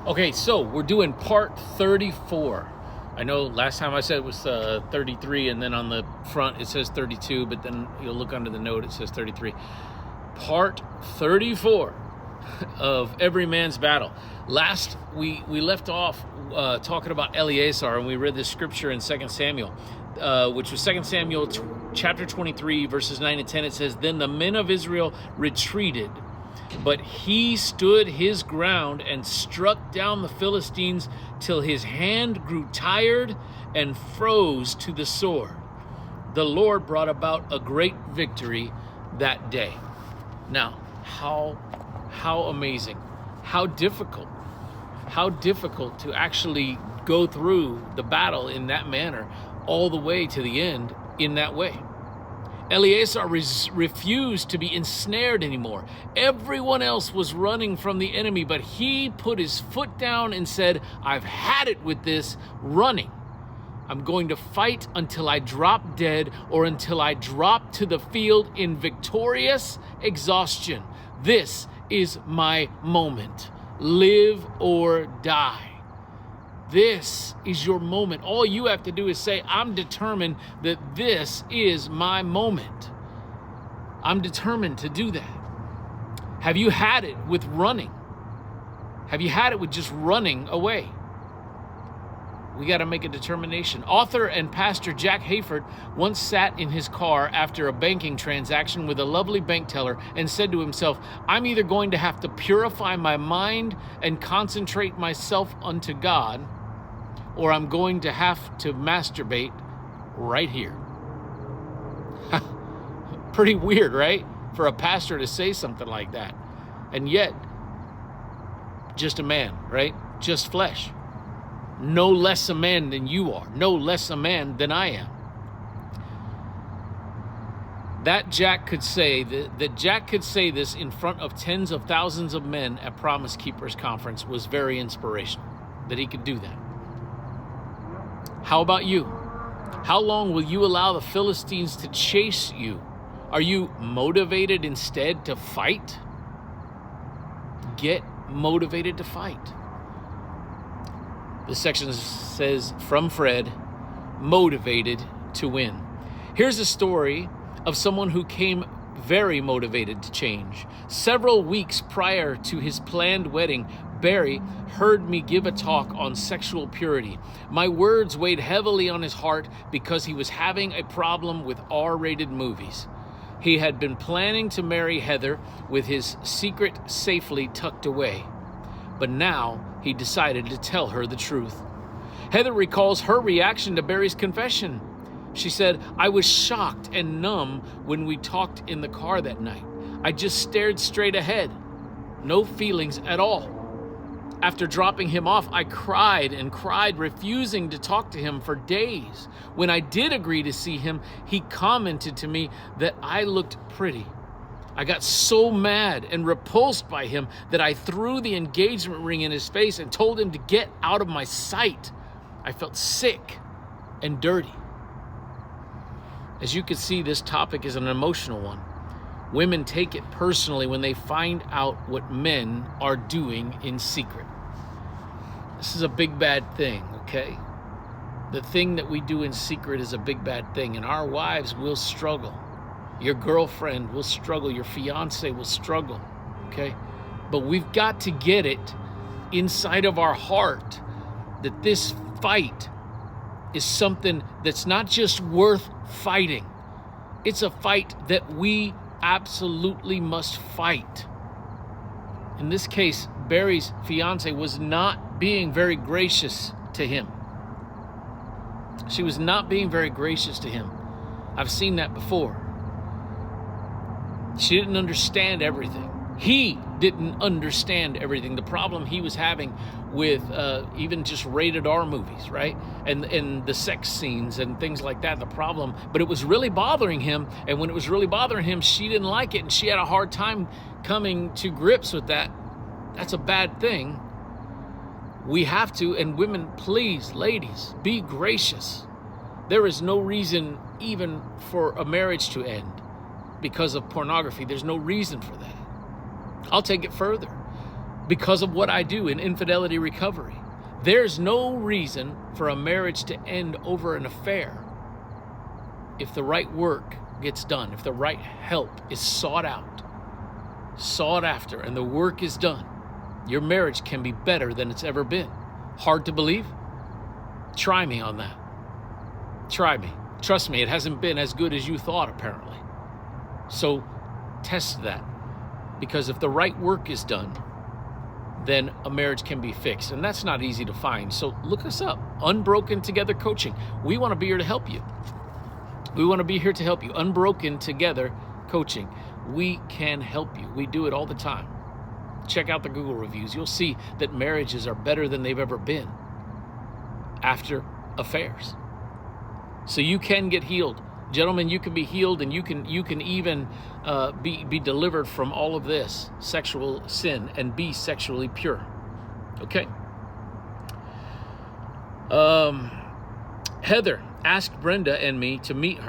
Okay, so we're doing part 34. I know last time I said it was 33, and then on the front it says 32, but then you'll look under the note, it says 33. Part 34 of Every Man's Battle. Last, we left off talking about Eleazar, and we read this scripture in 2 Samuel, which was 2 Samuel chapter 23, verses 9 and 10. It says, "Then the men of Israel retreated, but he stood his ground and struck down the Philistines till his hand grew tired and froze to the sword. The Lord brought about a great victory that day." Now, how amazing, how difficult to actually go through the battle in that manner, all the way to the end in that way. Eleazar refused to be ensnared anymore. Everyone else was running from the enemy, but he put his foot down and said, "I've had it with this running. I'm going to fight until I drop dead, or until I drop to the field in victorious exhaustion. This is my moment. Live or die." This is your moment. All you have to do is say, "I'm determined that this is my moment. I'm determined to do that." Have you had it with running? Have you had it with just running away? We got to make a determination. Author and pastor Jack Hayford once sat in his car after a banking transaction with a lovely bank teller and said to himself, "I'm either going to have to purify my mind and concentrate myself unto God, or I'm going to have to masturbate right here." Pretty weird, right? For a pastor to say something like that. And yet, just a man, right? Just flesh. No less a man than you are. No less a man than I am. That Jack could say this in front of tens of thousands of men at Promise Keepers Conference was very inspirational. That he could do that. How about you? How long will you allow the Philistines to chase you? Are you motivated instead to fight? Get motivated to fight. This section says, from Fred, motivated to win. Here's a story of someone who came very motivated to change. Several weeks prior to his planned wedding, Barry heard me give a talk on sexual purity. My words weighed heavily on his heart because he was having a problem with R-rated movies. He had been planning to marry Heather with his secret safely tucked away. But now he decided to tell her the truth. Heather recalls her reaction to Barry's confession. She said, "I was shocked and numb when we talked in the car that night. I just stared straight ahead. No feelings at all. After dropping him off, I cried and cried, refusing to talk to him for days. When I did agree to see him, he commented to me that I looked pretty. I got so mad and repulsed by him that I threw the engagement ring in his face and told him to get out of my sight. I felt sick and dirty." As you can see, this topic is an emotional one. Women take it personally when they find out what men are doing in secret. This is a big bad thing, okay? The thing that we do in secret is a big bad thing, and our wives will struggle. Your girlfriend will struggle. Your fiance will struggle, okay? But we've got to get it inside of our heart that this fight is something that's not just worth fighting. It's a fight that we absolutely must fight. In this case, Barry's fiance was not being very gracious to him. She was not being very gracious to him. I've seen that before. She didn't understand everything. He didn't understand everything. The problem he was having with even just rated R movies, right? And the sex scenes and things like that, the problem. But it was really bothering him. And when it was really bothering him, she didn't like it. And she had a hard time coming to grips with that. That's a bad thing. We have to, and women, please, ladies, be gracious. There is no reason even for a marriage to end because of pornography. There's no reason for that. I'll take it further. because of what I do in infidelity recovery. There's no reason for a marriage to end over an affair if the right work gets done, if the right help is sought out, sought after, and the work is done. Your marriage can be better than it's ever been. Hard to believe? Try me on that. Try me. Trust me, it hasn't been as good as you thought, apparently. So test that. Because if the right work is done, then a marriage can be fixed. And that's not easy to find. So look us up. Unbroken Together Coaching. We want to be here to help you. We want to be here to help you. Unbroken Together Coaching. We can help you. We do it all the time. Check out the Google reviews. You'll see that marriages are better than they've ever been after affairs. So you can get healed. Gentlemen, you can be healed, and you can even be delivered from all of this sexual sin and be sexually pure. Okay. Heather asked Brenda and me to meet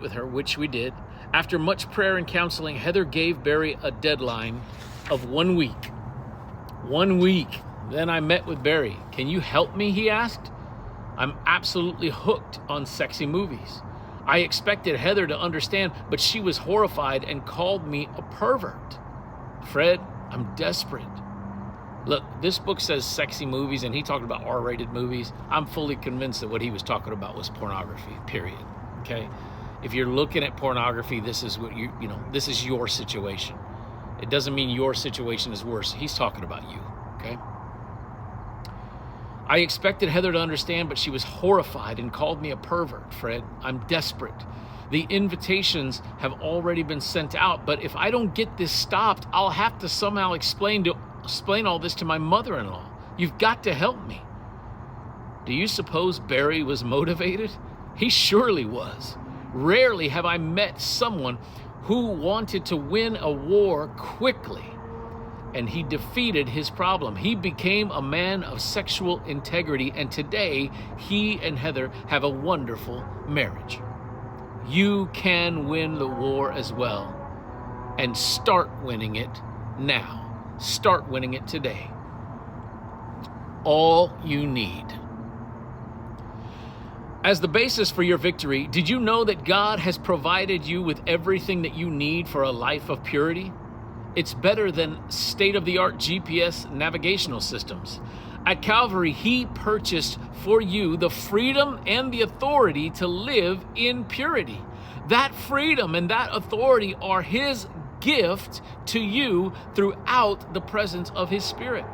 with her, which we did. After much prayer and counseling, Heather gave Barry a deadline of 1 week. 1 week. Then I met with Barry. Can you help me? He asked. I'm absolutely hooked on sexy movies. I expected Heather to understand, but she was horrified and called me a pervert. Fred, I'm desperate. Look, this book says sexy movies, and he talked about R-rated movies. I'm fully convinced that what he was talking about was pornography, period. Okay? If you're looking at pornography, this is what this is your situation. It doesn't mean your situation is worse. He's talking about you, okay? I expected Heather to understand, but she was horrified and called me a pervert, Fred. I'm desperate. The invitations have already been sent out, but if I don't get this stopped, I'll have to somehow explain all this to my mother-in-law. You've got to help me. Do you suppose Barry was motivated? He surely was. Rarely have I met someone who wanted to win a war quickly, and he defeated his problem. He became a man of sexual integrity, and today he and Heather have a wonderful marriage. You can win the war as well, and start winning it now. Start winning it today. All you need. As the basis for your victory, did you know that God has provided you with everything that you need for a life of purity? It's better than state-of-the-art GPS navigational systems. At Calvary, He purchased for you the freedom and the authority to live in purity. That freedom and that authority are His gift to you throughout the presence of His Spirit,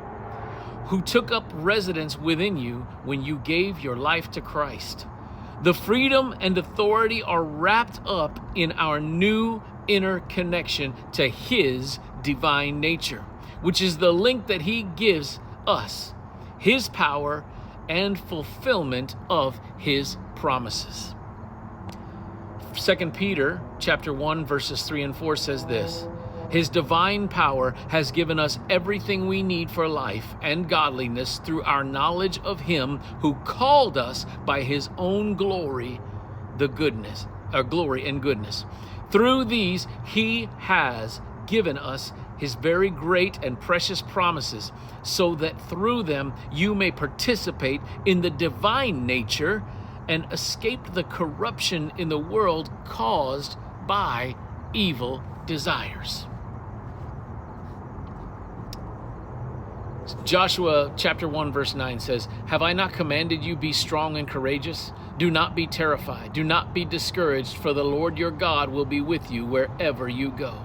who took up residence within you when you gave your life to Christ. The freedom and authority are wrapped up in our new inner connection to His divine nature, which is the link that He gives us, His power and fulfillment of His promises. 2 Peter chapter 1, verses 3 and 4 says this: His divine power has given us everything we need for life and godliness through our knowledge of Him who called us by His own glory and goodness. Through these, He has given us His very great and precious promises, so that through them you may participate in the divine nature and escape the corruption in the world caused by evil desires. Joshua chapter 1 verse 9 says, Have I not commanded you, be strong and courageous? Do not be terrified. Do not be discouraged, for the Lord your God will be with you wherever you go.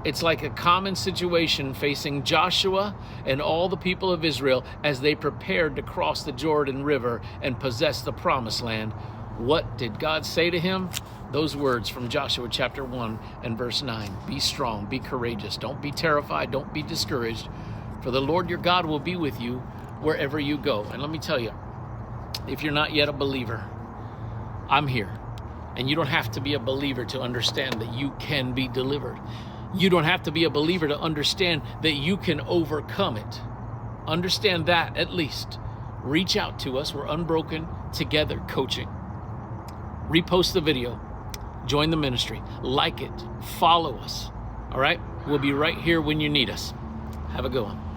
It's like a common situation facing Joshua and all the people of Israel as they prepared to cross the Jordan River and possess the promised land. What did God say to him? Those words from Joshua chapter 1 and verse 9. Be strong, be courageous. Don't be terrified. Don't be discouraged. For the Lord your God will be with you wherever you go. And let me tell you, if you're not yet a believer, I'm here. And you don't have to be a believer to understand that you can be delivered. You don't have to be a believer to understand that you can overcome it. Understand that at least. Reach out to us. We're Unbroken Together Coaching. Repost the video. Join the ministry. Like it. Follow us. All right? We'll be right here when you need us. Have a good one.